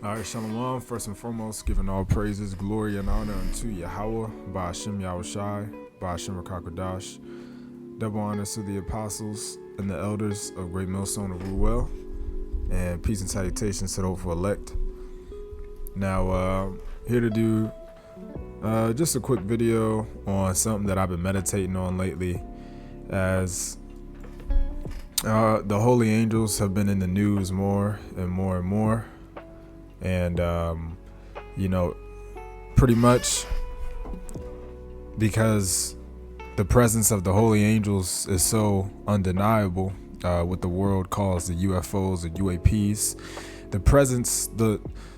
All right, Shalom. First and foremost, giving all praises, glory, and honor unto Yahweh, by Hashem Yahushai, by Hashem Rakakwadash. Double honors to the apostles and the elders of Great Millstone of Ruel, and peace and salutations to the hopeful elect. Now, here to do just a quick video on something that I've been meditating on lately, as the holy angels have been in the news more and more and more. And, pretty much because the presence of the holy angels is so undeniable, what the world calls the UFOs or UAPs.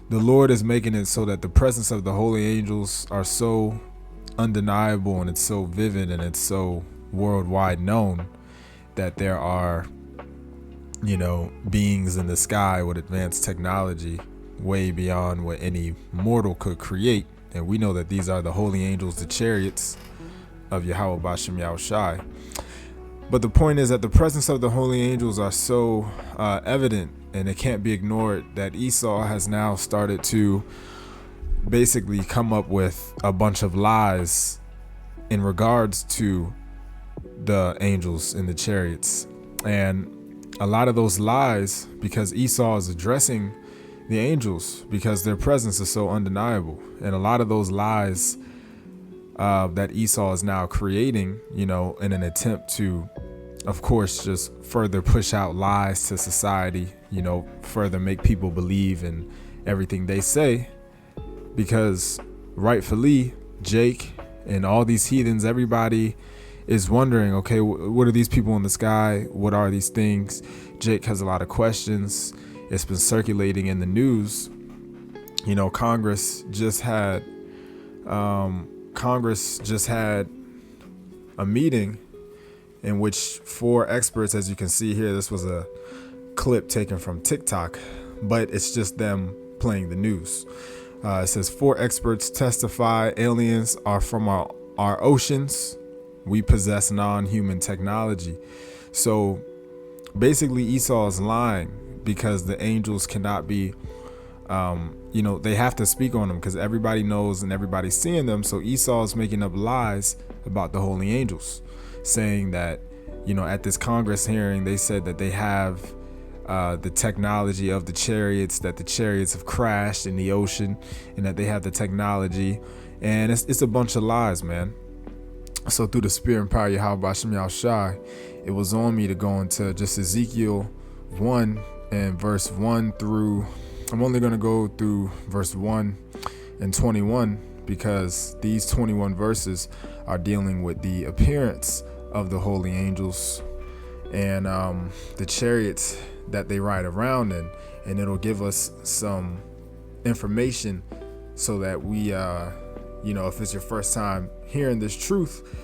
The Lord is making it so that the presence of the holy angels are so undeniable, and it's so vivid, and it's so worldwide known that there are, beings in the sky with advanced technology way beyond what any mortal could create. And we know that these are the holy angels, the chariots of Yahweh Bashem Yahushai. But the point is that the presence of the holy angels are so evident, and it can't be ignored, that Esau has now started to basically come up with a bunch of lies in regards to the angels in the chariots. And a lot of those lies, because Esau is addressing the angels because their presence is so undeniable, and a lot of those lies that Esau is now creating, in an attempt to, of course, just further push out lies to society, further make people believe in everything they say, because rightfully Jake and all these heathens, everybody is wondering, okay, what are these people in the sky? What are these things? Jake has a lot of questions. It's been circulating in the news. Congress just had a meeting in which 4 experts, as you can see here, this was a clip taken from TikTok, but it's just them playing the news. It says 4 experts testify aliens are from our oceans. We possess non-human technology. So basically Esau is lying, because the angels cannot be, they have to speak on them because everybody knows and everybody's seeing them. So Esau is making up lies about the holy angels, saying that, at this Congress hearing, they said that they have the technology of the chariots, that the chariots have crashed in the ocean, and that they have the technology. And it's a bunch of lies, man. So through the spirit and power of Yahweh Bashem Yahushai, it was on me to go into just Ezekiel 1 and verse 1 through, I'm only going to go through verse 1 and 21, because these 21 verses are dealing with the appearance of the holy angels and the chariots that they ride around in, and it'll give us some information so that we, if it's your first time hearing this truth,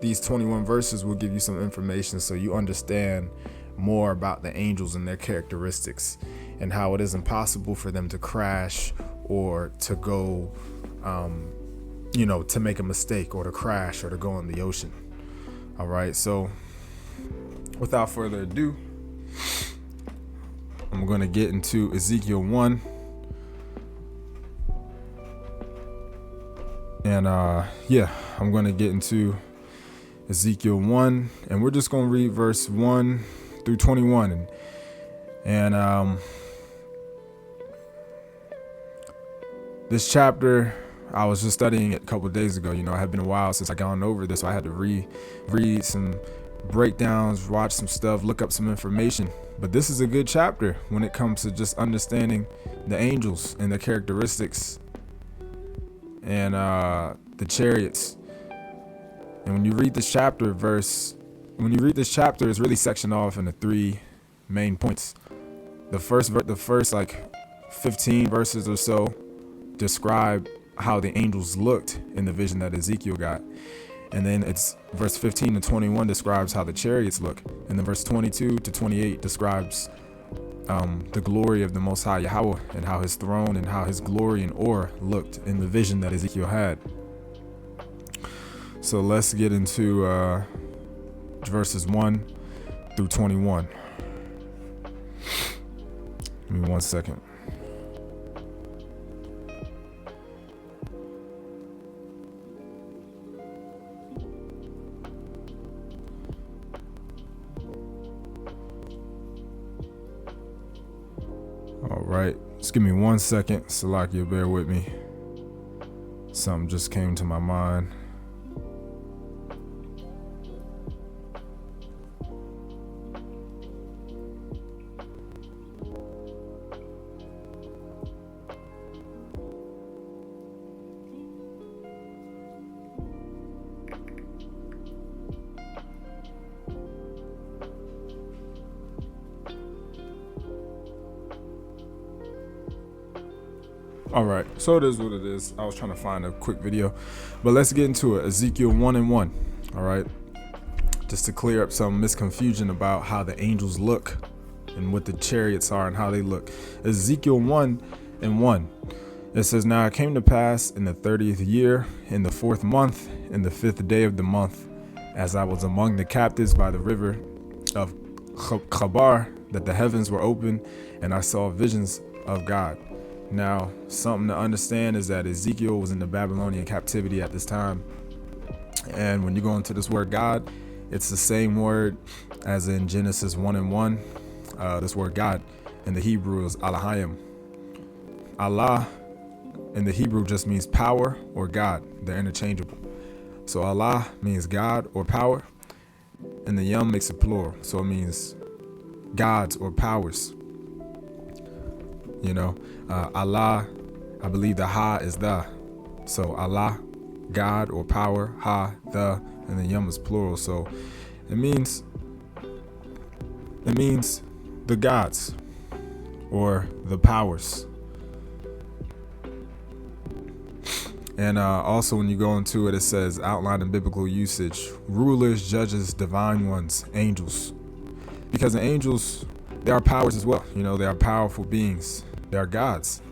these 21 verses will give you some information so you understand more about the angels and their characteristics, and how it is impossible for them to crash or to go, to make a mistake, or to crash, or to go in the ocean. All right. So without further ado, I'm going to get into Ezekiel 1. And I'm going to get into Ezekiel 1, and we're just going to read verse 1 through 21. And this chapter, I was just studying it a couple of days ago. It had been a while since I gone over this, so I had to read some breakdowns, watch some stuff, look up some information. But this is a good chapter when it comes to just understanding the angels and their characteristics and the chariots. And when you read this chapter, it's really sectioned off into 3 main points. The first like 15 verses or so describe how the angels looked in the vision that Ezekiel got. And then it's verse 15 to 21 describes how the chariots look. And then verse 22 to 28 describes the glory of the Most High Yahweh, and how his throne and how his glory and aura looked in the vision that Ezekiel had. So let's get into verses 1 through 21. Give me 1 second. All right, just give me 1 second. Salachya, bear with me. Something just came to my mind. All right, so it is what it is. I was trying to find a quick video, but let's get into it. Ezekiel 1:1. All right, just to clear up some misconfusion about how the angels look and what the chariots are and how they look. Ezekiel 1:1. It says, "Now it came to pass in the 30th year, in the 4th month, in the 5th day of the month, as I was among the captives by the river of Chabar, that the heavens were open, and I saw visions of God." Now, something to understand is that Ezekiel was in the Babylonian captivity at this time. And when you go into this word God, it's the same word as in Genesis 1:1. This word God in the Hebrew is Elohim. Allah in the Hebrew just means power or God. They're interchangeable. So Allah means God or power, and the Yom makes it plural. So it means gods or powers. Allah, I believe the Ha is the. So Allah, God or power, Ha, the, and the Yom is plural. So it means the gods or the powers. And also when you go into it, it says outline in biblical usage, rulers, judges, divine ones, angels. Because the angels, they are powers as well. They are powerful beings. They are gods.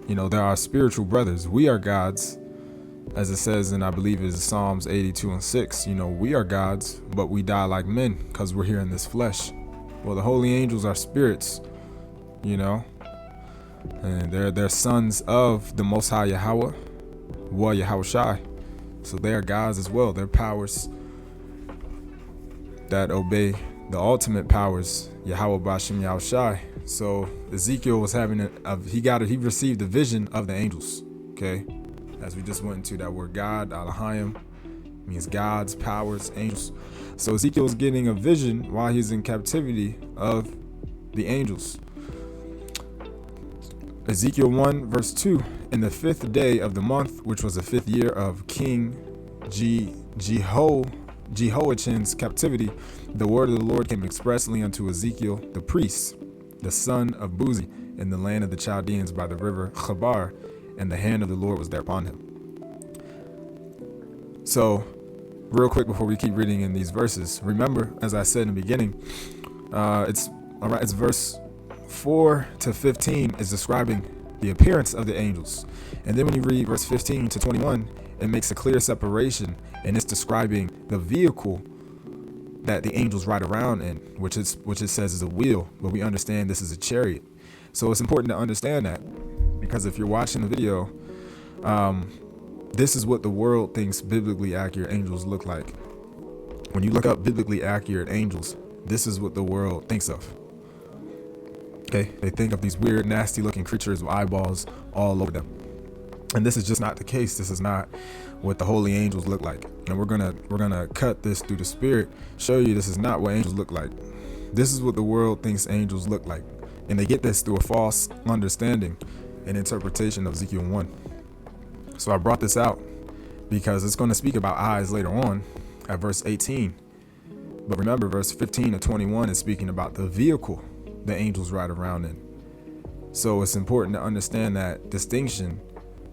They're our spiritual brothers. We are gods, as it says in, I believe it's Psalms 82:6. We are gods, but we die like men because we're here in this flesh. Well, the holy angels are spirits, and they're sons of the Most High Yahweh, Yahweh Shai. So they are gods as well. They're powers that obey the ultimate powers, Yahweh Bashem Yahweh Shai. So Ezekiel was having he received a vision of the angels. Okay, as we just went into that word God, Elohim, means gods, powers, angels. So Ezekiel was getting a vision while he's in captivity of the angels. Ezekiel 1:2. In the 5th day of the month, which was the 5th year of King Jehoiachin's captivity, the word of the Lord came expressly unto Ezekiel the priest, the son of Buzi, in the land of the Chaldeans by the river Chabar, and the hand of the Lord was there upon him. So, real quick before we keep reading in these verses, remember, as I said in the beginning, it's verse 4 to 15 is describing the appearance of the angels. And then when you read verse 15 to 21, it makes a clear separation, and it's describing the vehicle that the angels ride around in, which it says is a wheel, but we understand this is a chariot. So it's important to understand that, because if you're watching the video, this is what the world thinks biblically accurate angels look like. When you look up biblically accurate angels, this is what the world thinks of. Okay, they think of these weird, nasty looking creatures with eyeballs all over them. And this is just not the case. This is not what the holy angels look like. And we're gonna cut this through the Spirit, show you this is not what angels look like. This is what the world thinks angels look like. And they get this through a false understanding and interpretation of Ezekiel 1. So I brought this out because it's going to speak about eyes later on at verse 18. But remember, verse 15 to 21 is speaking about the vehicle the angels ride around in. So it's important to understand that distinction,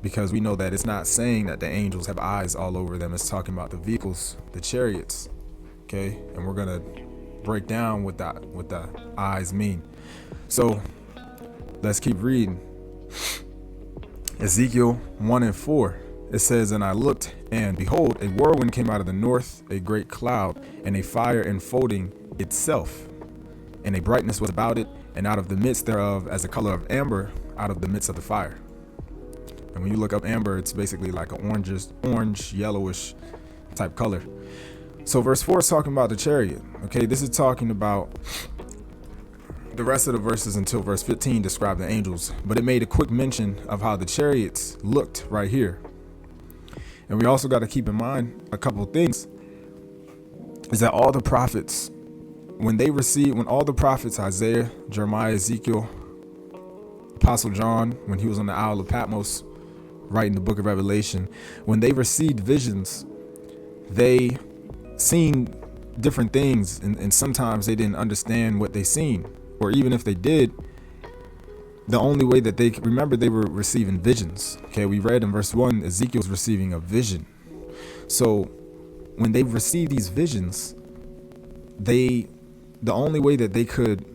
because we know that it's not saying that the angels have eyes all over them. It's talking about the vehicles, the chariots. Okay, and we're gonna break down what the eyes mean. So let's keep reading. Ezekiel 1:4. It says, "And I looked, and behold, a whirlwind came out of the north, a great cloud, and a fire enfolding itself. And a brightness was about it, and out of the midst thereof, as the color of amber, out of the midst of the fire." And when you look up amber, it's basically like an orange, yellowish type color. So verse 4 is talking about the chariot. Okay, this is talking about The rest of the verses until verse 15 describe the angels, but it made a quick mention of how the chariots looked right here. And we also got to keep in mind a couple of things, is that all the prophets, when all the prophets, Isaiah, Jeremiah, Ezekiel, Apostle John, when he was on the Isle of Patmos, writing the book of Revelation, when they received visions, they seen different things, and sometimes they didn't understand what they seen, or even if they did, the only way that they remember, they were receiving visions. Okay, we read in verse 1, Ezekiel's receiving a vision. So when they received these visions, the only way that they could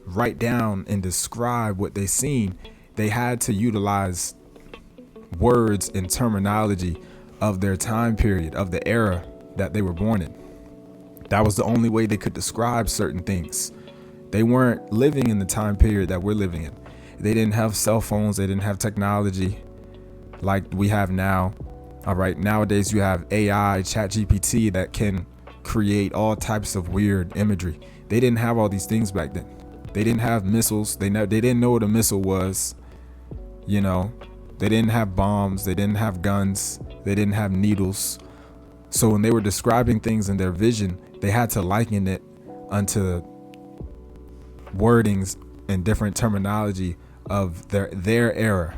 write down and describe what they seen, they had to utilize words and terminology of their time period, of the era that they were born in. That was the only way they could describe certain things. They weren't living in the time period that we're living in. They didn't have cell phones. They didn't have technology like we have now. All right. Nowadays you have AI, ChatGPT that can create all types of weird imagery. They didn't have all these things back then. They didn't have missiles. They didn't know what a missile was. You know, they didn't have bombs. They didn't have guns. They didn't have needles. So when they were describing things in their vision, they had to liken it unto wordings and different terminology of their era,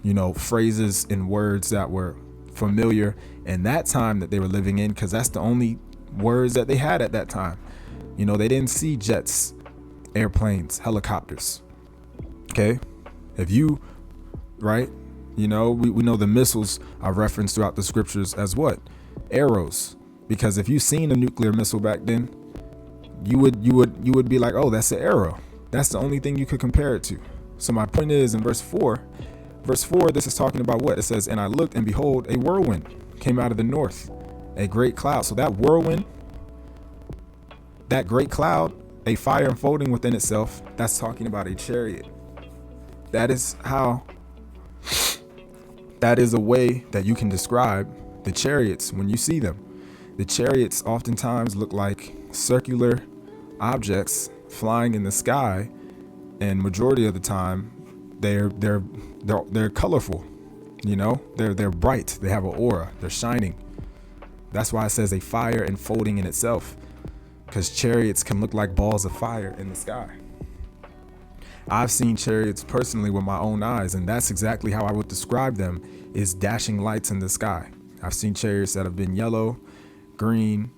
you know, phrases and words that were familiar in that time that they were living in, because that's the only words that they had at that time. You know, they didn't see jets, airplanes, helicopters. Okay, right, you know, we know the missiles are referenced throughout the scriptures as what? Arrows. Because if you seen a nuclear missile back then, you would be like, oh, that's an arrow. That's the only thing you could compare it to. So my point is, in verse 4, this is talking about what? It says, and I looked, and behold, a whirlwind came out of the north, a great cloud. So that whirlwind, that great cloud, a fire unfolding within itself, that's talking about a chariot. That is a way that you can describe the chariots when you see them. The chariots oftentimes look like circular objects flying in the sky, and majority of the time they're colorful. You know, they're bright. They have an aura. They're shining. That's why it says a fire unfolding in itself, because chariots can look like balls of fire in the sky. I've seen chariots personally with my own eyes, and that's exactly how I would describe them, is dashing lights in the sky. I've seen chariots that have been yellow, green.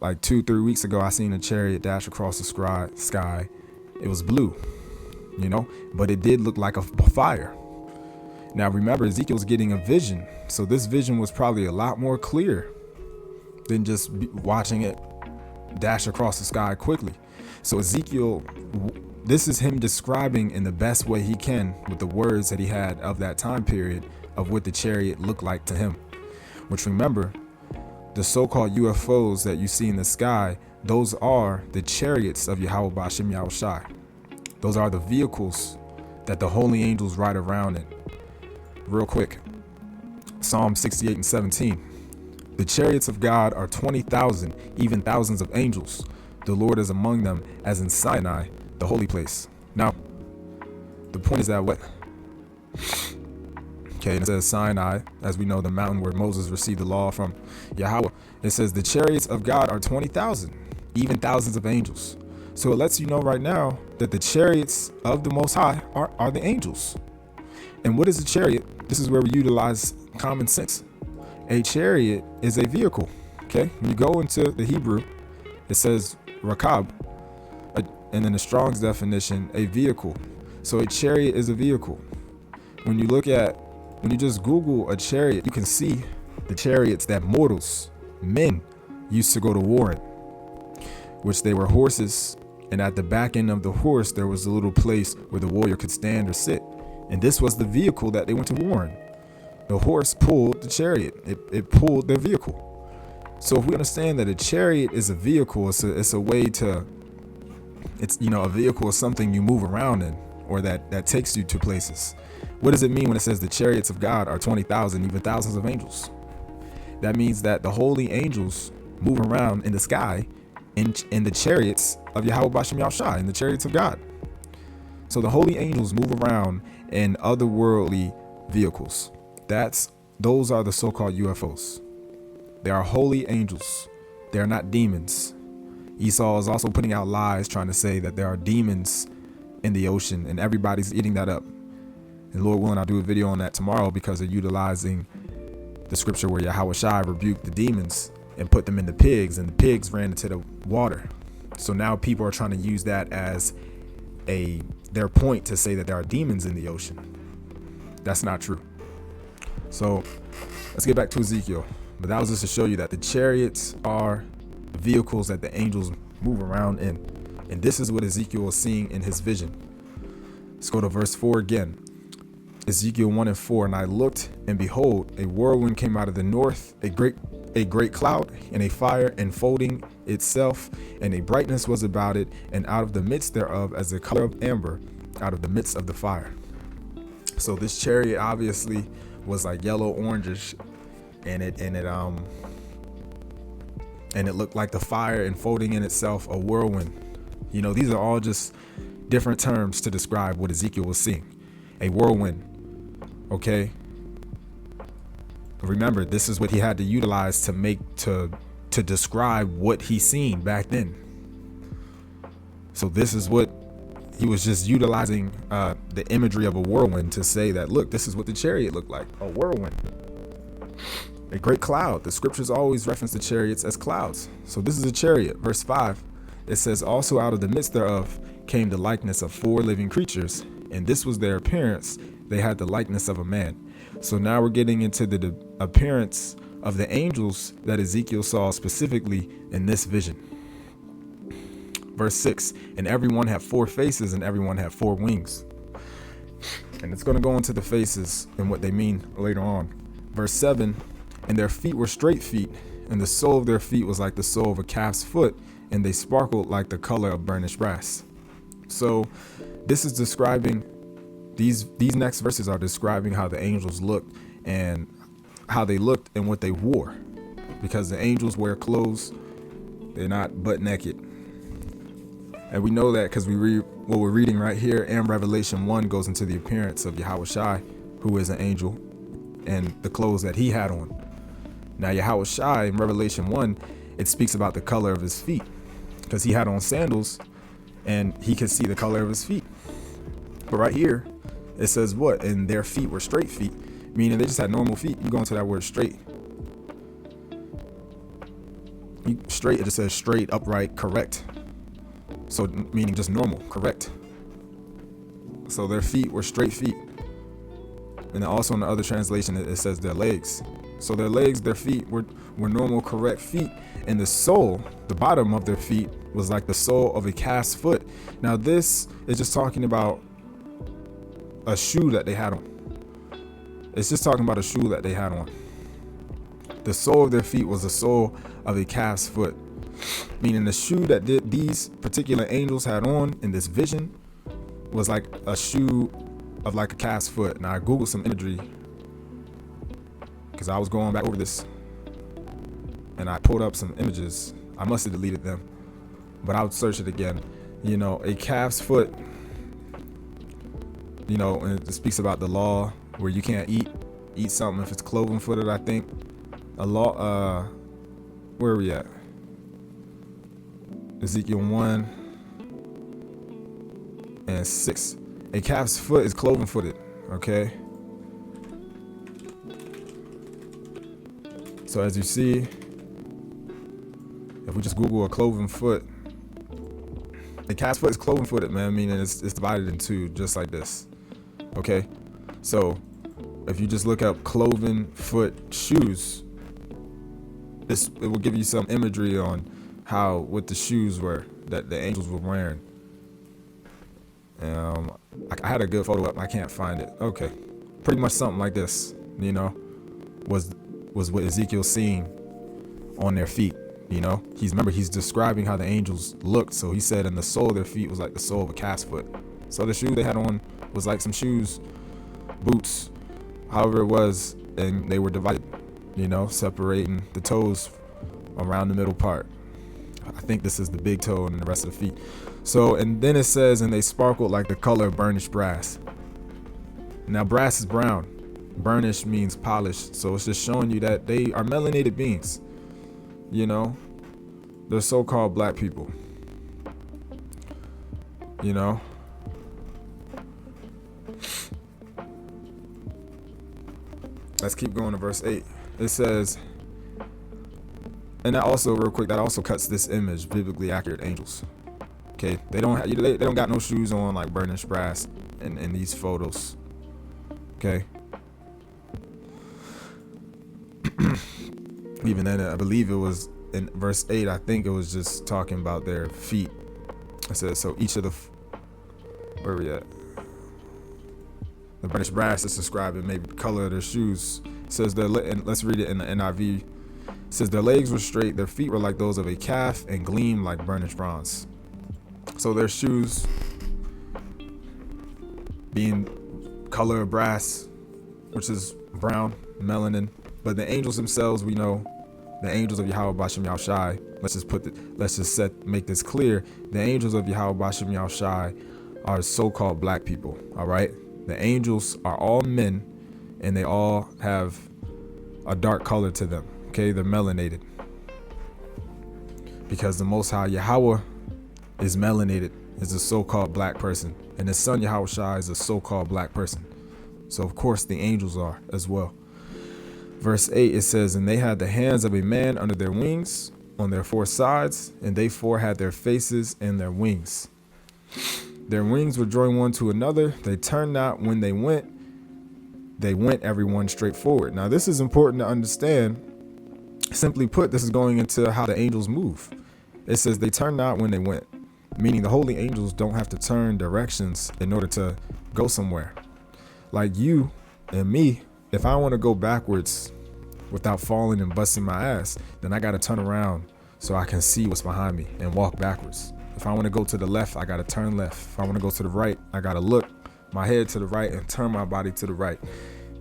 Like 2-3 weeks ago, I seen a chariot dash across the sky. It was blue, you know, but it did look like a fire. Now remember, Ezekiel's getting a vision, so this vision was probably a lot more clear than just watching it dash across the sky quickly. So Ezekiel, this is him describing in the best way he can with the words that he had of that time period of what the chariot looked like to him. Which, remember, the so-called UFOs that you see in the sky, those are the chariots of Yahweh B'Shem Yahushai. Those are the vehicles that the holy angels ride around in. Real quick, Psalm 68 and 17. The chariots of God are 20,000, even thousands of angels. The Lord is among them, as in Sinai, the holy place. Now, the point is that what? Okay, and it says Sinai, as we know, the mountain where Moses received the law from Yahweh. It says the chariots of God are 20,000, even thousands of angels. So it lets you know right now that the chariots of the Most High are the angels. And what is a chariot? This is where we utilize common sense. A chariot is a vehicle. Okay, when you go into the Hebrew, it says rakab, and in the Strong's definition, a vehicle. So a chariot is a vehicle. When you just Google a chariot, you can see the chariots that mortals, men, used to go to war in, which they were horses, and at the back end of the horse there was a little place where the warrior could stand or sit, and this was the vehicle that they went to war in. The horse pulled the chariot. It pulled their vehicle. So if we understand that a chariot is a vehicle, it's a way to, a vehicle is something you move around in, or that takes you to places. What does it mean when it says the chariots of God are 20,000, even thousands of angels? That means that the holy angels move around in the sky in the chariots of Yahweh B'Shem Yahushai, in the chariots of God. So the holy angels move around in otherworldly vehicles. Those are the so-called UFOs. They are holy angels. They are not demons. Esau is also putting out lies trying to say that there are demons in the ocean, and everybody's eating that up. And Lord willing, I'll do a video on that tomorrow, because they're utilizing the scripture where Yahweh Shai rebuked the demons and put them in the pigs, and the pigs ran into the water. So now people are trying to use that as their point to say that there are demons in the ocean. That's not true. So let's get back to Ezekiel. But that was just to show you that the chariots are vehicles that the angels move around in. And this is what Ezekiel was seeing in his vision. Let's go to verse 4 again. Ezekiel 1:4, and I looked, and behold, a whirlwind came out of the north, a great cloud, and a fire enfolding itself, and a brightness was about it, and out of the midst thereof as the color of amber, out of the midst of the fire. So this chariot obviously was like yellow orangish, and it looked like the fire enfolding in itself a whirlwind. You know, these are all just different terms to describe what Ezekiel was seeing. A whirlwind. Okay. Remember, this is what he had to utilize to describe what he seen back then. So this is what he was just utilizing, the imagery of a whirlwind to say that, look, this is what the chariot looked like, a whirlwind. A great cloud. The scriptures always reference the chariots as clouds. So this is a chariot. Verse 5, it says, also out of the midst thereof came the likeness of 4 living creatures, and this was their appearance. They had the likeness of a man. So now we're getting into the appearance of the angels that Ezekiel saw specifically in this vision. Verse 6, and everyone had 4 faces, and everyone had 4 wings. And it's going to go into the faces and what they mean later on. Verse 7, and their feet were straight feet, and the sole of their feet was like the sole of a calf's foot, and they sparkled like the color of burnished brass. So this is describing, these next verses are describing how the angels looked, and how they looked and what they wore, because the angels wear clothes. They're not butt naked. And we know that because we read what we're reading right here, and Revelation 1 goes into the appearance of Yahweh Shai, who is an angel, and the clothes that he had on. Now Yahweh Shai in Revelation 1, it speaks about the color of his feet, because he had on sandals and he could see the color of his feet. But right here it says what? And their feet were straight feet, meaning they just had normal feet. You go into that word straight. Straight, it just says straight, upright, correct. So meaning just normal, correct. So their feet were straight feet. And then also in the other translation, it says their legs. So their legs, their feet were normal, correct feet. And the sole, the bottom of their feet, was like the sole of a calf's foot. Now this is just talking about a shoe that they had on. It's just talking about a shoe that they had on. The sole of their feet was the sole of a calf's foot, meaning the shoe that these particular angels had on in this vision was like a shoe of like a calf's foot. Now I googled some imagery because I was going back over this, and I pulled up some images. I must have deleted them, but I would search it again. You know, a calf's foot, you know, and it speaks about the law where you can't eat something if it's cloven footed, I think. A law, where are we at? Ezekiel 1:6. A calf's foot is cloven footed, okay? So as you see, if we just Google a cloven foot, a calf's foot is cloven footed, man, meaning it's divided in two, just like this, okay? So if you just look up cloven foot shoes, it will give you some imagery on what the shoes were that the angels were wearing. I had a good photo up. I can't find it. Okay, pretty much something like this, you know, was what Ezekiel seen on their feet. You know, he's describing how the angels looked. So he said, and the sole of their feet was like the sole of a calf's foot. So the shoe they had on was like some shoes, boots, however it was, and they were divided, you know, separating the toes around the middle part. I think this is the big toe and the rest of the feet. So, and then it says, and they sparkled like the color of burnished brass. Now, brass is brown. Burnished means polished. So it's just showing you that they are melanated beings. You know, they're so-called black people. You know, let's keep going to verse 8. It says, and that also, real quick, that also cuts this image, biblically accurate angels. Okay, they don't got no shoes on like burnished brass in these photos. Okay. Even then, I believe it was in verse 8. I think it was just talking about their feet. It says, so each of the where we at? The burnished brass is describing maybe the color of their shoes. It says and let's read it in the NIV. It says their legs were straight, their feet were like those of a calf, and gleamed like burnished bronze. So their shoes being color of brass, which is brown, melanin. But the angels themselves, we know, the angels of Yahweh Bashem Yahushai. Make this clear. The angels of Yahweh Bashem Yahushai are so-called black people. All right, the angels are all men, and they all have a dark color to them. Okay, they're melanated because the Most High Yahweh is melanated, is a so-called black person, and his son Yahushai is a so-called black person. So of course the angels are as well. Verse 8, it says, and they had the hands of a man under their wings on their four sides, and they four had their faces and their wings. Their wings were joined one to another. They turned not when they went everyone straight forward. Now this is important to understand. Simply put, this is going into how the angels move. It says they turned not when they went, meaning the holy angels don't have to turn directions in order to go somewhere. Like you and me, if I want to go backwards without falling and busting my ass, then I got to turn around so I can see what's behind me and walk backwards. If I want to go to the left, I got to turn left. If I want to go to the right, I got to look my head to the right and turn my body to the right.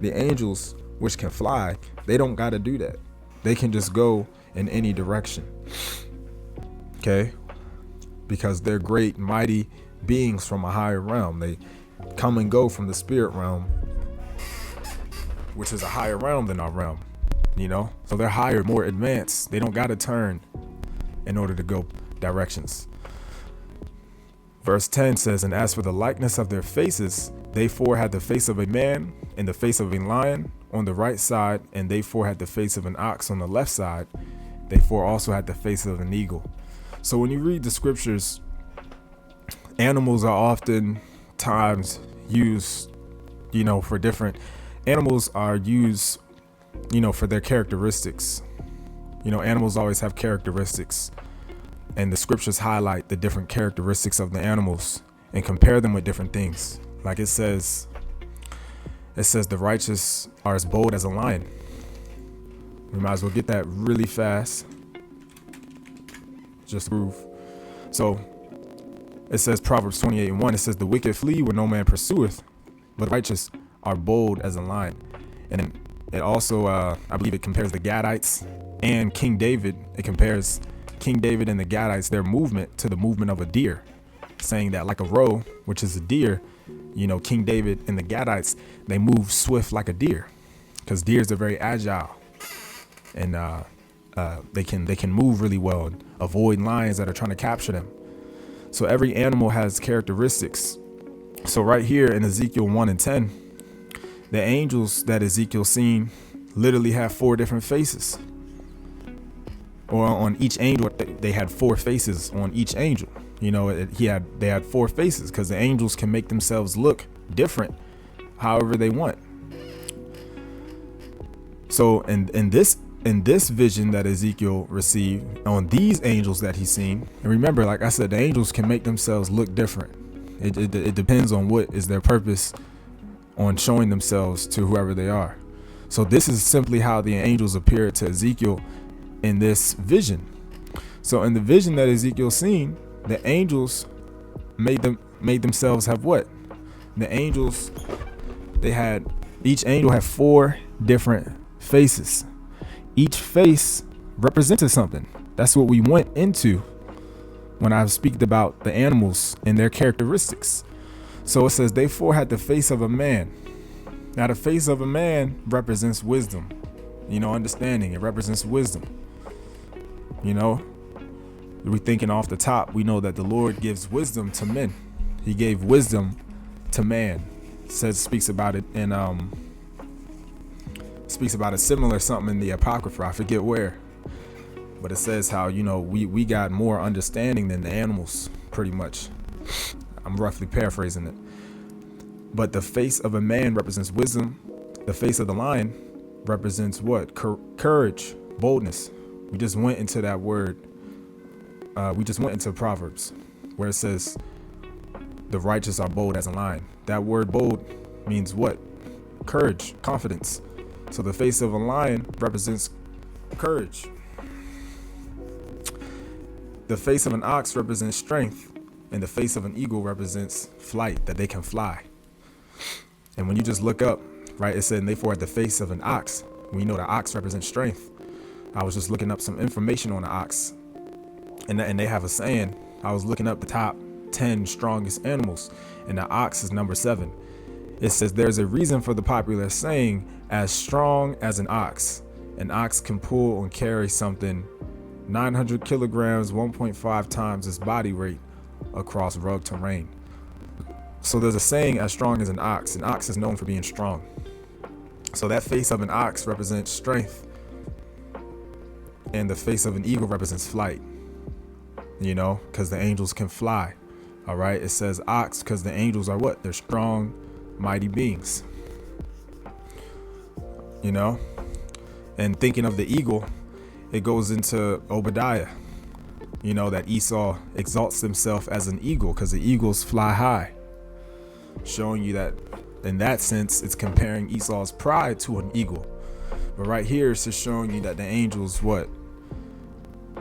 The angels, which can fly, they don't got to do that. They can just go in any direction. Okay? Because they're great, mighty beings from a higher realm. They come and go from the spirit realm, which is a higher realm than our realm, you know? So they're higher, more advanced. They don't got to turn in order to go directions. Verse 10 says, and as for the likeness of their faces, they four had the face of a man and the face of a lion on the right side, and they four had the face of an ox on the left side. They four also had the face of an eagle. So when you read the scriptures, animals are often times used, you know, for different animals are used, you know, for their characteristics. You know, animals always have characteristics, and the scriptures highlight the different characteristics of the animals and compare them with different things. Like it says the righteous are as bold as a lion. We might as well get that really fast. Just prove. So it says Proverbs 28:1. It says the wicked flee where no man pursueth, but the righteous are bold as a lion. And then it also, I believe it compares the Gadites and King David. It compares King David and the Gadites, their movement, to the movement of a deer, saying that like a roe, which is a deer, you know, King David and the Gadites, they move swift like a deer, because deers are very agile, and they can move really well and avoid lions that are trying to capture them. So every animal has characteristics. So right here in Ezekiel 1:10, the angels that Ezekiel seen literally have four different faces. Or on each angel, they had four faces on each angel. You know, they had four faces, because the angels can make themselves look different however they want. So in this vision that Ezekiel received on these angels that he's seen, and remember, like I said, the angels can make themselves look different. It depends on what is their purpose on showing themselves to whoever they are. So this is simply how the angels appeared to Ezekiel in this vision. So in the vision that Ezekiel seen, the angels made themselves have what? The angels, each angel had four different faces. Each face represented something. That's what we went into when I speak about the animals and their characteristics. So it says they four had the face of a man. Now the face of a man represents wisdom, understanding. It represents wisdom. We thinking off the top, we know that the Lord gives wisdom to men. He gave wisdom to man. Speaks about it similar something in the Apocrypha. I forget where, but it says how we got more understanding than the animals, pretty much. I'm roughly paraphrasing it. But the face of a man represents wisdom. The face of the lion represents what? Courage, boldness. We just went into that word. We just went into Proverbs, where it says the righteous are bold as a lion. That word bold means what? Courage, confidence. So the face of a lion represents courage. The face of an ox represents strength, and the face of an eagle represents flight, that they can fly. And when you just look up, right, it said, and they four had the face of an ox. We know the ox represents strength. I was just looking up some information on the ox, and they have a saying. I was looking up the top 10 strongest animals, and the ox is number 7. It says there's a reason for the popular saying, as strong as an ox. An ox can pull and carry something 900 kilograms, 1.5 times its body weight across rugged terrain. So there's a saying, as strong as an ox. An ox is known for being strong. So that face of an ox represents strength, and the face of an eagle represents flight, because the angels can fly. All right. It says ox because the angels are what? They're strong, mighty beings. And thinking of the eagle, it goes into Obadiah, that Esau exalts himself as an eagle because the eagles fly high, showing you that in that sense, it's comparing Esau's pride to an eagle. But right here, it's just showing you that the angels, what?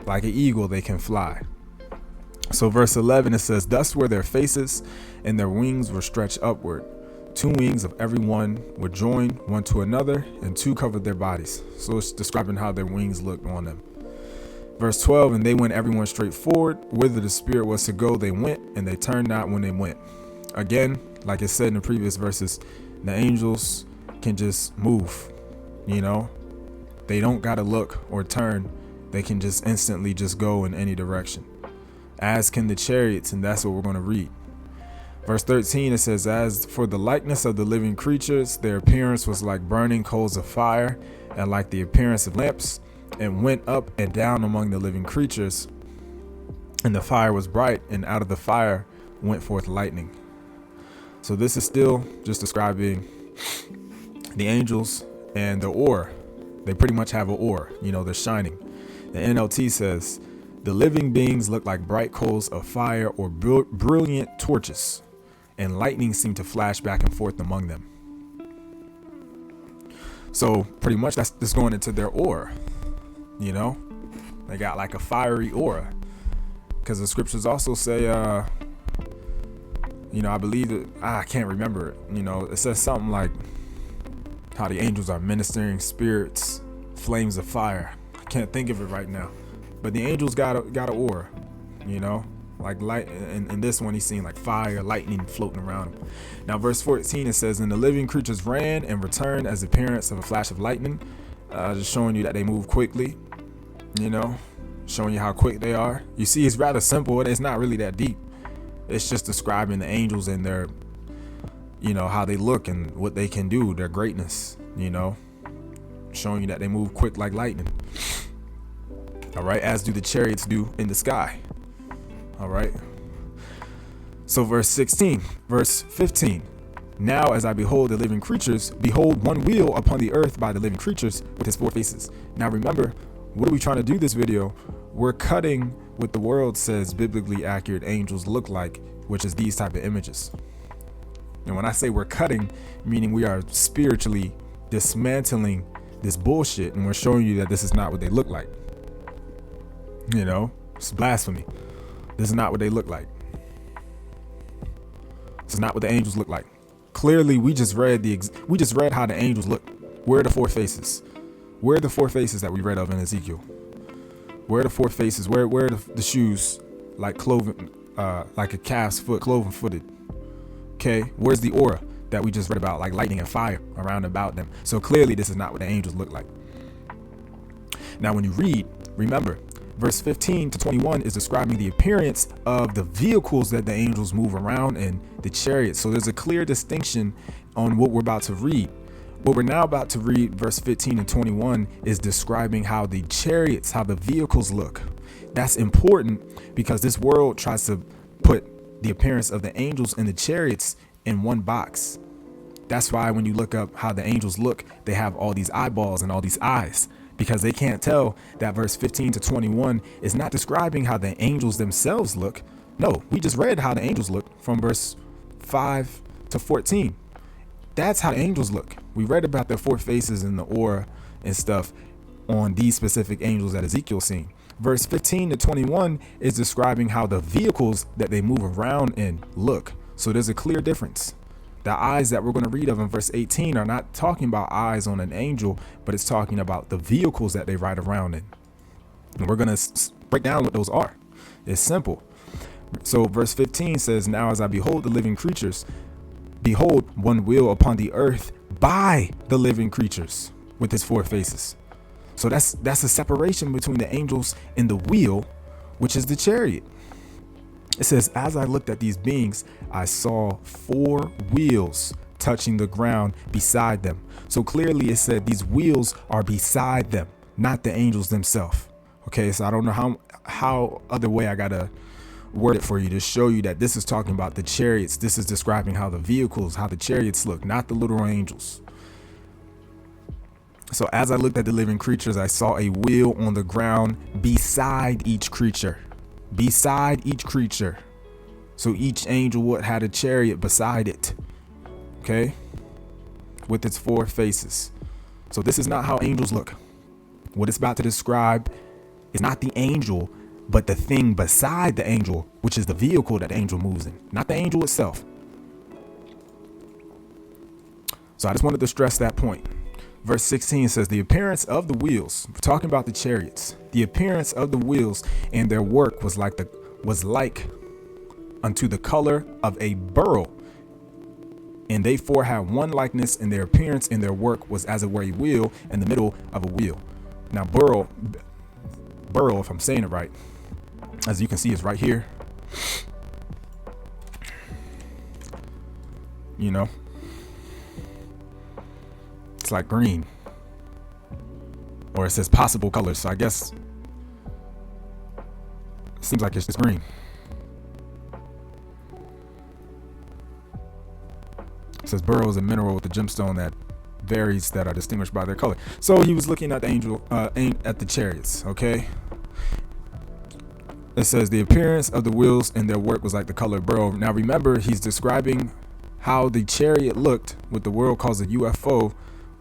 Like an eagle, they can fly. So verse 11, it says, thus were their faces, and their wings were stretched upward. 2 wings of every one were joined one to another, and 2 covered their bodies. So it's describing how their wings looked on them. Verse 12, and they went everyone straight forward. Whither the spirit was to go, they went, and they turned not when they went. Again, like it said in the previous verses, the angels can just move. They don't got to look or turn. They can just instantly just go in any direction, as can the chariots. And that's what we're going to read. Verse 13, it says, as for the likeness of the living creatures, their appearance was like burning coals of fire, and like the appearance of lamps, and went up and down among the living creatures. And the fire was bright, and out of the fire went forth lightning. So this is still just describing the angels and the ore. They pretty much have an ore, they're shining. The NLT says, the living beings look like bright coals of fire or brilliant torches, and lightning seemed to flash back and forth among them. So pretty much that's just going into their aura. They got like a fiery aura, because the scriptures also say, I believe that, I can't remember it. It says something like how the angels are ministering spirits, flames of fire. I can't think of it right now, but the angels got an aura, like light. And this one, he's seeing like fire, lightning floating around him. Now, verse 14, it says, and the living creatures ran and returned as the appearance of a flash of lightning, just showing you that they move quickly, showing you how quick they are. You see, it's rather simple. It's not really that deep. It's just describing the angels and their, how they look and what they can do, their greatness, showing you that they move quick like lightning. All right, as do the chariots do in the sky. All right. So verse 15. Now as I behold the living creatures, behold one wheel upon the earth by the living creatures with his 4 faces. Now remember, what are we trying to do this video? We're cutting what the world says biblically accurate angels look like, which is these type of images. And when I say we're cutting, meaning we are spiritually dismantling this bullshit, and we're showing you that this is not what they look like. It's blasphemy. This is not what they look like. This is not what the angels look like. Clearly, we just read how the angels look. Where are the 4 faces? Where are the 4 faces that we read of in Ezekiel? Where are the 4 faces? Where are the shoes like cloven, like a calf's foot, cloven footed. Okay, where's the aura that we just read about, like lightning and fire around about them? So clearly this is not what the angels look like. Now when you read, remember, verse 15 to 21 is describing the appearance of the vehicles that the angels move around in, the chariots. So there's a clear distinction on what we're about to read. What we're now about to read, verse 15 and 21, is describing how the chariots, how the vehicles look. That's important because this world tries to put the appearance of the angels and the chariots in one box. That's why when you look up how the angels look, they have all these eyeballs and all these eyes, because they can't tell that verse 15 to 21 is not describing how the angels themselves look. No, we just read how the angels look from verse 5 to 14. That's how angels look. We read about their four faces and the aura and stuff on these specific angels that Ezekiel seen. Verse 15 to 21 is describing how the vehicles that they move around in look. So there's a clear difference. The eyes that we're going to read of in verse 18 are not talking about eyes on an angel, but it's talking about the vehicles that they ride around in. And we're going to break down what those are. It's simple. So verse 15 says, now as I behold the living creatures, behold, one wheel upon the earth by the living creatures with his four faces. So that's a separation between the angels and the wheel, which is the chariot. It says, as I looked at these beings, I saw four wheels touching the ground beside them. So clearly it said these wheels are beside them, not the angels themselves. Okay, so I don't know how other way I gotta word it for you to show you that this is talking about the chariots. This is describing how the vehicles, how the chariots look, not the literal angels. So as I looked at the living creatures, I saw a wheel on the ground beside each creature. Beside each creature. So each angel had a chariot beside it. Okay? With its four faces. So this is not how angels look. What it's about to describe is not the angel, but the thing beside the angel, which is the vehicle that the angel moves in, not the angel itself. So I just wanted to stress that point. Verse 16 says, the appearance of the wheels, we're talking about the chariots, the appearance of the wheels and their work was like unto the color of a beryl. And they four had one likeness, and their appearance and their work was as it were a wheel in the middle of a wheel. Now beryl, if I'm saying it right, as you can see, is right here. You know, it's like green, or it says possible colors. So I guess it seems like it's just green. It says beryl is a mineral with a gemstone that varies that are distinguished by their color. So he was looking at the angel, at the chariots. Okay. It says the appearance of the wheels and their work was like the color of beryl. Now remember, he's describing how the chariot looked, what the world calls a UFO,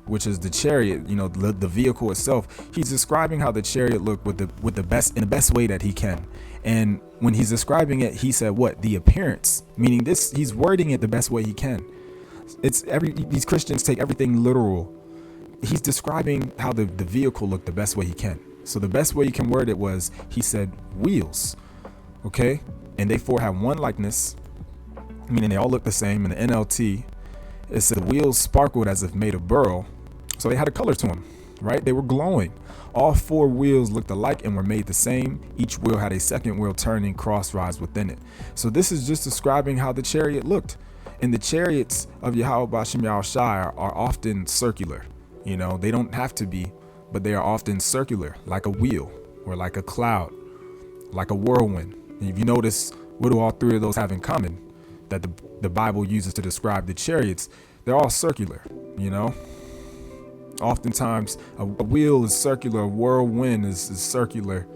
which is the chariot, you know, the vehicle itself. He's describing how the chariot looked with the best way that he can. And when he's describing it, he said what? The appearance, meaning this, he's wording it the best way he can. These Christians take everything literal. He's describing how the vehicle looked the best way he can. So the best way you can word it was, he said wheels. Okay. And they four have one likeness, meaning they all look the same. In the NLT, it said the wheels sparkled as if made of beryl. So they had a color to them, right? They were glowing. All four wheels looked alike and were made the same. Each wheel had a second wheel turning crosswise within it. So this is just describing how the chariot looked. And the chariots of Yahweh B'Shem Yahushai are often circular. You know, they don't have to be, but they are often circular, like a wheel or like a cloud, like a whirlwind. And if you notice, what do all three of those have in common that the Bible uses to describe the chariots? They're all circular, you know. Oftentimes a wheel is circular, a whirlwind is circular,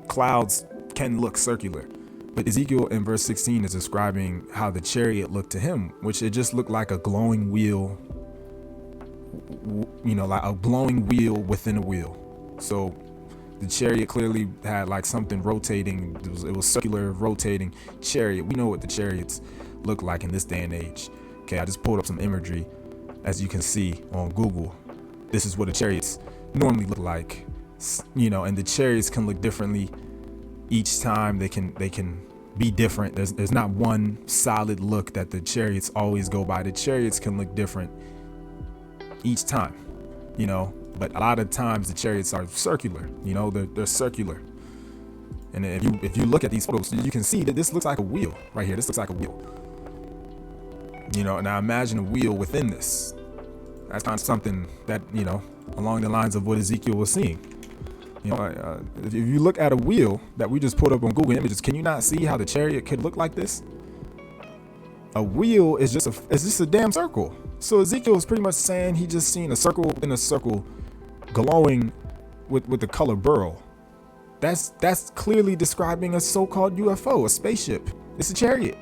clouds can look circular. But Ezekiel in verse 16 is describing how the chariot looked to him, which it just looked like a glowing wheel, you know, like a glowing wheel within a wheel. So the chariot clearly had like something rotating. It was circular, rotating chariot. We know what the chariots look like in this day and age. Okay, I just pulled up some imagery, as you can see on Google. This is what the chariots normally look like, you know, and the chariots can look differently each time they can be different. There's not one solid look that the chariots always go by. The chariots can look different each time, but a lot of times the chariots are circular. They're circular. And if you look at these photos, you can see that this looks like a wheel right here. This looks like a wheel. Now imagine a wheel within this. That's not something that, along the lines of what Ezekiel was seeing. If you look at a wheel that we just put up on Google Images, can you not see how the chariot could look like this? A wheel is just a damn circle. So Ezekiel is pretty much saying he just seen a circle within a circle glowing with the color beryl. That's clearly describing a so-called UFO, a spaceship. It's a chariot.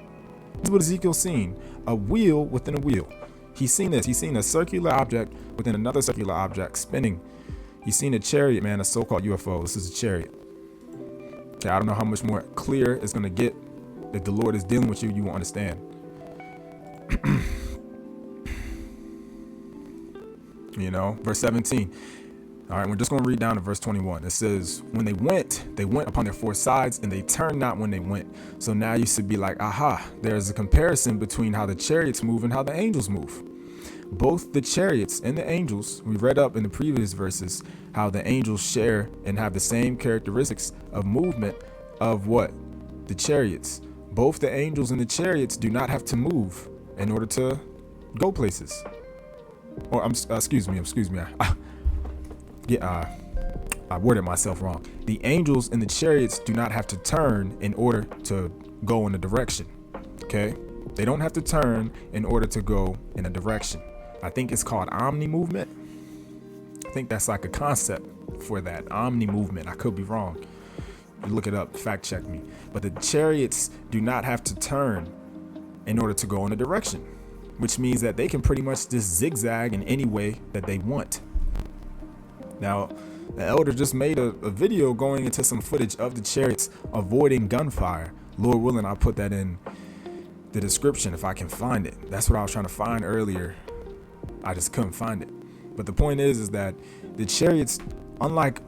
This is what Ezekiel's seen. A wheel within a wheel. He's seen this. He's seen a circular object within another circular object spinning. He's seen a chariot, man, a so-called UFO. This is a chariot. Okay, I don't know how much more clear it's going to get. If the Lord is dealing with you, you won't understand. Verse 17. All right, we're just going to read down to verse 21. It says, when they went upon their four sides, and they turned not when they went. So now you should be like, aha, there's a comparison between how the chariots move and how the angels move. Both the chariots and the angels, we read up in the previous verses, how the angels share and have the same characteristics of movement of what? The chariots. Both the angels and the chariots do not have to move in order to go places. Or, excuse me. I worded myself wrong. The angels and the chariots do not have to turn in order to go in a direction. Okay? They don't have to turn in order to go in a direction. I think it's called omni movement. I think that's like a concept for that. Omni movement. I could be wrong. You look it up, fact check me. But the chariots do not have to turn in order to go in a direction, which means that they can pretty much just zigzag in any way that they want. Now, the elder just made a video going into some footage of the chariots avoiding gunfire. Lord willing, I'll put that in the description if I can find it. That's what I was trying to find earlier. I just couldn't find it. But the point is that the chariots, unlike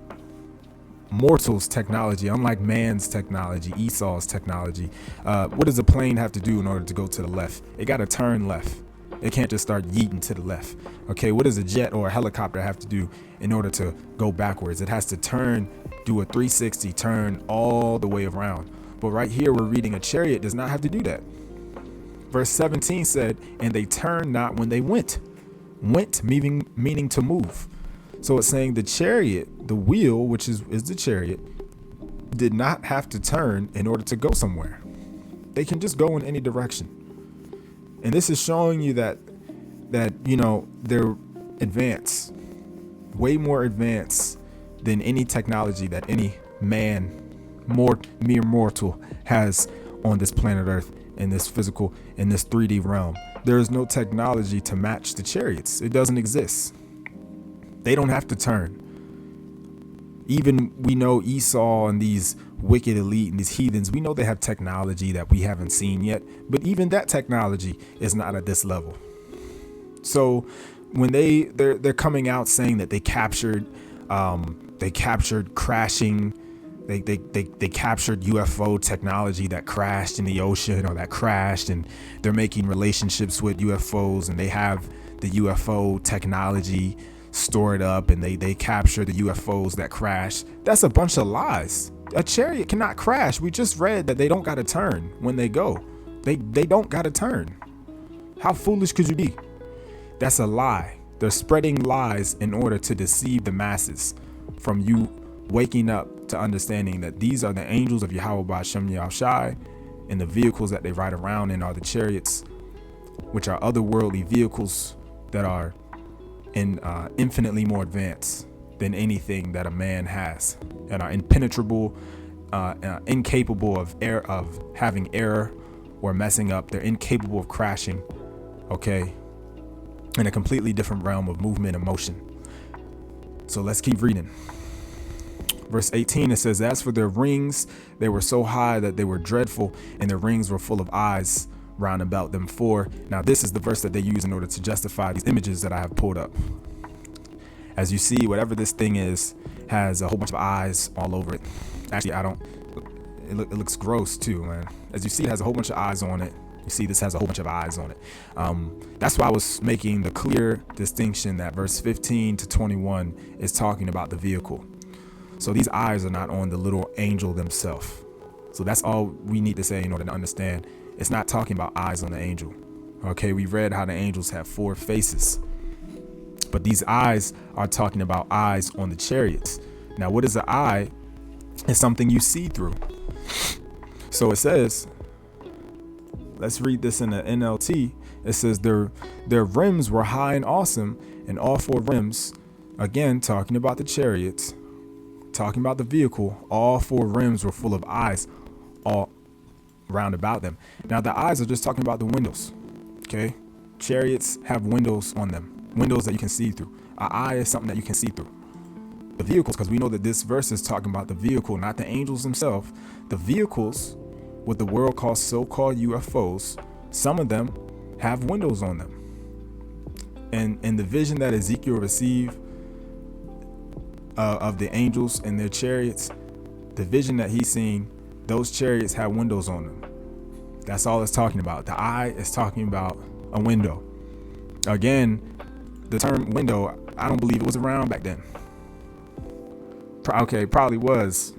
mortals' technology, unlike man's technology, Esau's technology, what does a plane have to do in order to go to the left? It got to turn left. It can't just start yeeting to the left. Okay, what does a jet or a helicopter have to do in order to go backwards? It has to turn, do a 360, turn all the way around. But right here, we're reading a chariot does not have to do that. Verse 17 said, and they turned not when they went. Went meaning to move. So it's saying the chariot, the wheel, which is the chariot, did not have to turn in order to go somewhere. They can just go in any direction. And this is showing you that they're advanced, way more advanced than any technology that any man, mere mortal, has on this planet Earth, in this physical, in this 3D realm. There is no technology to match the chariots. It doesn't exist. They don't have to turn. Even we know Esau and these wicked elite and these heathens, we know they have technology that we haven't seen yet, but even that technology is not at this level. So when they're coming out saying that they captured crashing, they captured UFO technology that crashed in the ocean or that crashed, and they're making relationships with UFOs, and they have the UFO technology stored up, and they capture the UFOs that crash. That's a bunch of lies. A chariot cannot crash. We just read that they don't got to turn when they go. They don't got to turn. How foolish could you be? That's a lie. They're spreading lies in order to deceive the masses from you waking up to understanding that these are the angels of Yahweh Ba'Shem Yahushai, and the vehicles that they ride around in are the chariots, which are otherworldly vehicles that are infinitely more advanced than anything that a man has, and are impenetrable, incapable of having error or messing up. They're incapable of crashing, okay, in a completely different realm of movement and motion. So let's keep reading. Verse 18, it says, as for their rings, they were so high that they were dreadful, and their rings were full of eyes round about them. For now, this is the verse that they use in order to justify these images that I have pulled up. As you see, whatever this thing is has a whole bunch of eyes all over it. Actually, it looks gross too, man. As you see, it has a whole bunch of eyes on it. You see, this has a whole bunch of eyes on it. That's why I was making the clear distinction that verse 15 to 21 is talking about the vehicle. So these eyes are not on the little angel themselves. So that's all we need to say in order to understand. It's not talking about eyes on the angel. Okay, we read how the angels have 4 faces. But these eyes are talking about eyes on the chariots. Now, what is an eye? It's something you see through. So it says, let's read this in the NLT. It says their rims were high and awesome, and all 4 rims, again, talking about the chariots, talking about the vehicle, all 4 rims were full of eyes all round about them. Now, the eyes are just talking about the windows. Okay. Chariots have windows on them, windows that you can see through. An eye is something that you can see through. The vehicles, because we know that this verse is talking about the vehicle, not the angels themselves. The vehicles, what the world calls so-called UFOs, some of them have windows on them. And in the vision that Ezekiel received of the angels and their chariots, the vision that he's seen, those chariots have windows on them. That's all it's talking about. The eye is talking about a window. Again, the term window, I don't believe it was around back then. Okay, probably was.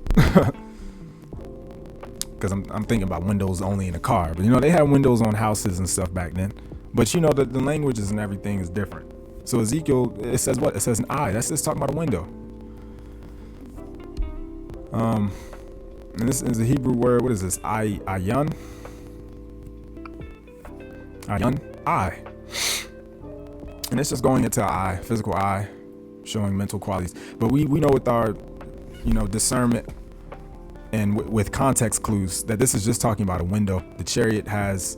Because I'm thinking about windows only in a car. But, they had windows on houses and stuff back then. But, the languages and everything is different. So Ezekiel, it says what? It says an eye. That's just talking about a window. And this is a Hebrew word. What is this? Ayan? Ayan? Eye. And it's just going into an eye, physical eye, showing mental qualities. But we know with our, discernment and with context clues that this is just talking about a window. The chariot has,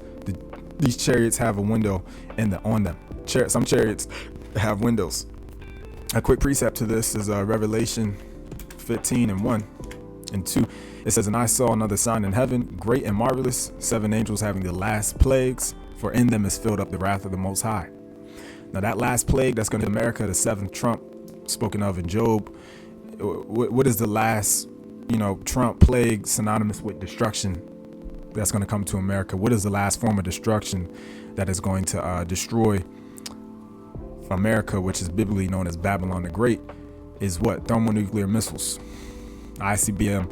these chariots have a window on them. Some chariots have windows. A quick precept to this is Revelation 15:1 and 2. It says, "And I saw another sign in heaven, great and marvelous, 7 angels having the last plagues, for in them is filled up the wrath of the Most High." Now that last plague that's going to America, the 7th trump spoken of in Job, what is the last, trump plague synonymous with destruction that's going to come to America? What is the last form of destruction that is going to destroy America, which is biblically known as Babylon the Great, is what? Thermonuclear missiles. ICBM,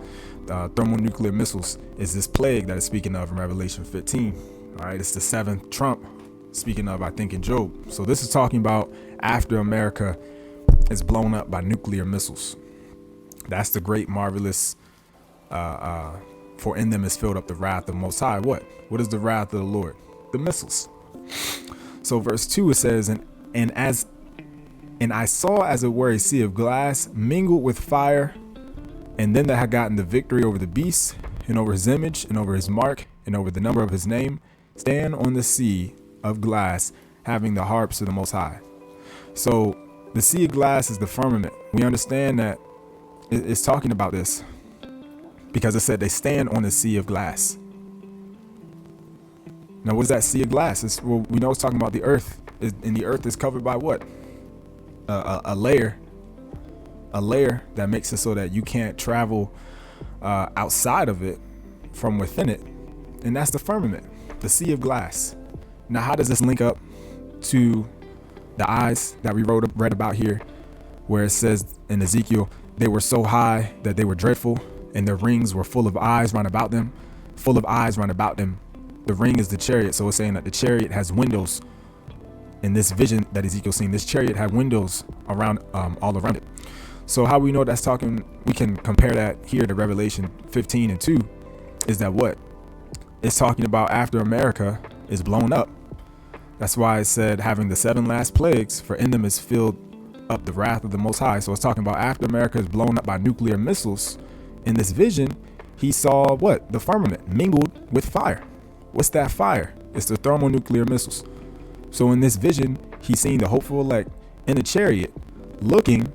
thermonuclear missiles is this plague that is speaking of in Revelation 15. All right, it's the 7th trump speaking of, I think, in Job. So this is talking about after America is blown up by nuclear missiles. That's the great, marvelous, for in them is filled up the wrath of the Most High. What is the wrath of the Lord? The missiles. So verse 2, it says, and I saw as it were a sea of glass mingled with fire, and then that had gotten the victory over the beast and over his image and over his mark and over the number of his name, stand on the sea of glass, having the harps of the Most High. So the sea of glass is the firmament. We understand that it's talking about this because it said they stand on the sea of glass. Now, what is that sea of glass? We know it's talking about the earth, and the earth is covered by what? A layer that makes it so that you can't travel outside of it from within it, and that's the firmament, the sea of glass. Now, how does this link up to the eyes that we read about here, where it says in Ezekiel, they were so high that they were dreadful, and their rings were full of eyes round about them, The ring is the chariot, so it's saying that the chariot has windows. In this vision that Ezekiel seen, this chariot had windows around, all around it. So how we know that's talking, we can compare that here to Revelation 15:2, is that what? It's talking about after America is blown up. That's why it said having the 7 last plagues, for in them is filled up the wrath of the Most High. So it's talking about after America is blown up by nuclear missiles. In this vision, he saw what? The firmament mingled with fire. What's that fire? It's the thermonuclear missiles. So in this vision, he's seen the hopeful elect in a chariot looking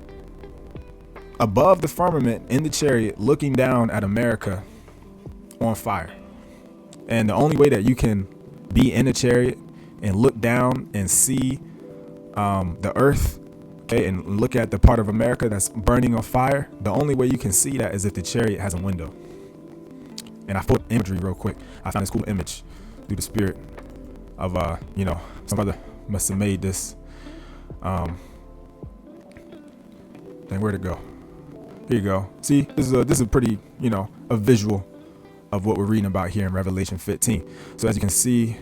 above the firmament in the chariot, looking down at America on fire. And the only way that you can be in a chariot and look down and see the earth, okay, and look at the part of America that's burning on fire, the only way you can see that is if the chariot has a window. And I put imagery real quick. I found this cool image through the spirit of some brother must have made this. Then where'd it go? Here you go. See, this is a pretty, a visual of what we're reading about here in Revelation 15. So as you can see,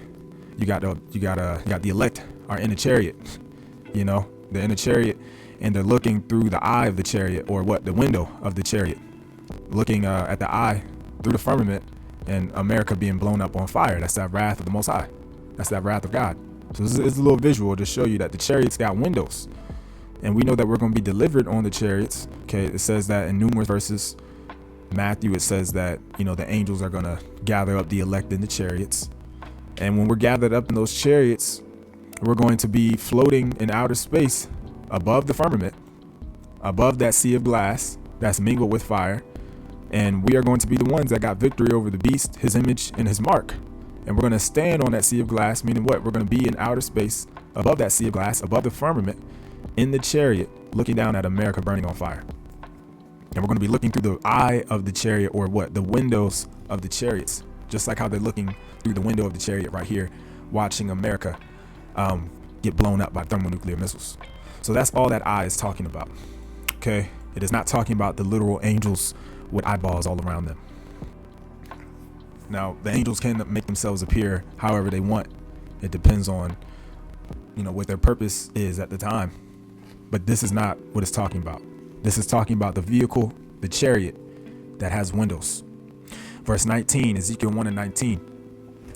you got the elect are in the chariot. They're in the chariot, and they're looking through the eye of the chariot, or what, the window of the chariot, looking at the eye through the firmament, and America being blown up on fire. That's that wrath of the Most High. That's that wrath of God. So this is a little visual to show you that the chariots got windows, and we know that we're going to be delivered on the chariots. Okay, it says that in numerous verses. Matthew, it says that the angels are going to gather up the elect in the chariots, and when we're gathered up in those chariots, we're going to be floating in outer space above the firmament, above that sea of glass that's mingled with fire. And we are going to be the ones that got victory over the beast, his image, and his mark. And we're going to stand on that sea of glass, meaning what? We're going to be in outer space above that sea of glass, above the firmament, in the chariot, looking down at America burning on fire. And we're going to be looking through the eye of the chariot, or what? The windows of the chariots, just like how they're looking through the window of the chariot right here, watching America get blown up by thermonuclear missiles. So that's all that eye is talking about. Okay, it is not talking about the literal angels with eyeballs all around them. Now, the angels can make themselves appear however they want. It depends on, what their purpose is at the time. But this is not what it's talking about. This is talking about the vehicle, the chariot that has windows. Verse 19, Ezekiel 1:19.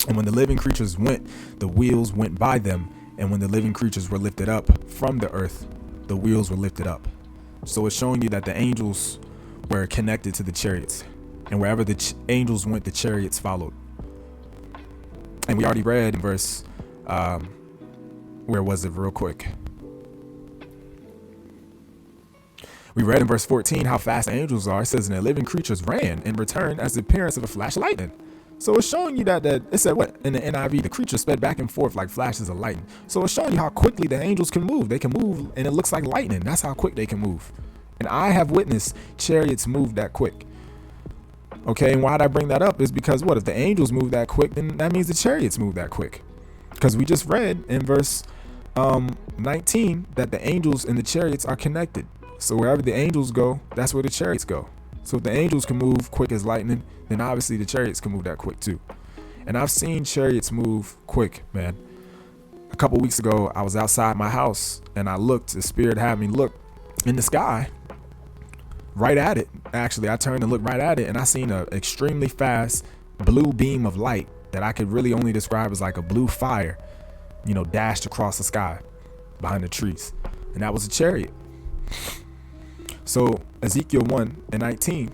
And when the living creatures went, the wheels went by them. And when the living creatures were lifted up from the earth, the wheels were lifted up. So it's showing you that the angels were connected to the chariots, and wherever the angels went, the chariots followed. And we already read in verse, where was it real quick? We read in verse 14 how fast angels are. It says, and the living creatures ran and returned as the appearance of a flash of lightning. So it's showing you that it said what? In the NIV, the creatures sped back and forth like flashes of lightning. So it's showing you how quickly the angels can move. They can move, and it looks like lightning. That's how quick they can move. And I have witnessed chariots move that quick. Okay, and why'd I bring that up is because what? If the angels move that quick, then that means the chariots move that quick. Because we just read in verse 19 that the angels and the chariots are connected. So wherever the angels go, that's where the chariots go. So if the angels can move quick as lightning, then obviously the chariots can move that quick too. And I've seen chariots move quick, man. A couple weeks ago, I was outside my house and I looked, the spirit had me look in the sky right at it. Actually, I turned and looked right at it, and I seen an extremely fast blue beam of light that I could really only describe as like a blue fire, dashed across the sky behind the trees. And that was a chariot. So Ezekiel 1:19,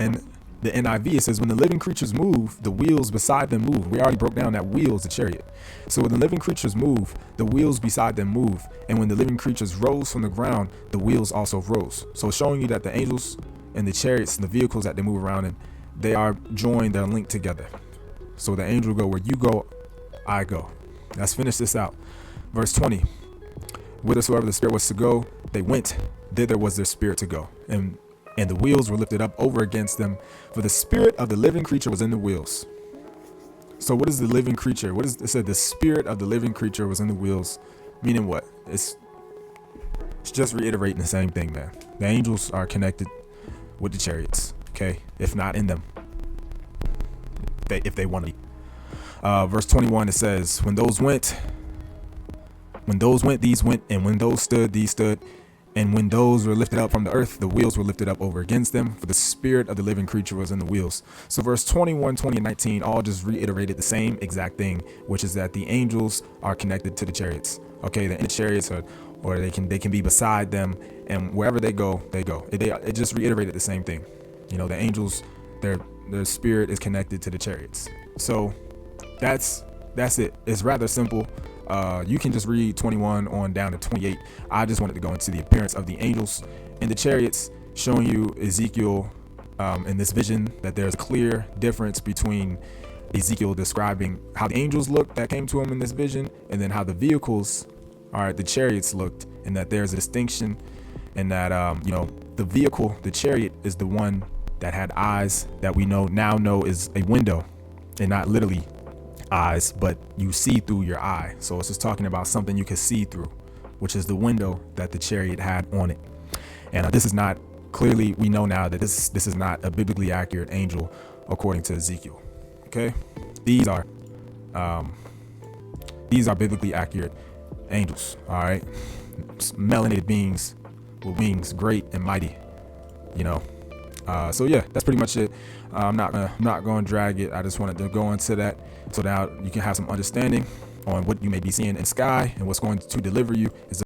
and the NIV, it says, when the living creatures move, the wheels beside them move. We already broke down that wheels, the chariot. So when the living creatures move, the wheels beside them move. And when the living creatures rose from the ground, the wheels also rose. So showing you that the angels and the chariots and the vehicles that they move around in, they are joined, they're linked together. So the angel go where you go, I go. Let's finish this out. Verse 20, whithersoever the spirit was to go, they went, thither was their spirit to go. And the wheels were lifted up over against them, for the spirit of the living creature was in the wheels. So what is the living creature? What is it said? The spirit of the living creature was in the wheels, meaning what? It's just reiterating the same thing, man. The angels are connected with the chariots, okay? If not in them, if they want to be. Verse 21, it says, when those went, these went, and when those stood, these stood. And when those were lifted up from the earth, the wheels were lifted up over against them, for the spirit of the living creature was in the wheels. So verse 21, 20, and 19 all just reiterated the same exact thing, which is that the angels are connected to the chariots. Okay, the chariots or they can be beside them, and wherever they go, they go. It just reiterated the same thing. The angels, their spirit is connected to the chariots. So that's it. It's rather simple. You can just read 21 on down to 28. I just wanted to go into the appearance of the angels and the chariots, showing you Ezekiel in this vision that there's a clear difference between Ezekiel describing how the angels looked that came to him in this vision, and then how the vehicles, the chariots looked, and that there's a distinction, and that the vehicle, the chariot, is the one that had eyes that we now know is a window, and not literally eyes, but you see through your eye. So it's just talking about something you can see through, which is the window that the chariot had on it. And this is not, clearly we know now that this is not a biblically accurate angel according to Ezekiel. Okay, these are biblically accurate angels. All right, melanated beings with wings, great and mighty. So yeah, that's pretty much it. I'm not going to drag it. I just wanted to go into that so now you can have some understanding on what you may be seeing in the sky, and what's going to deliver you is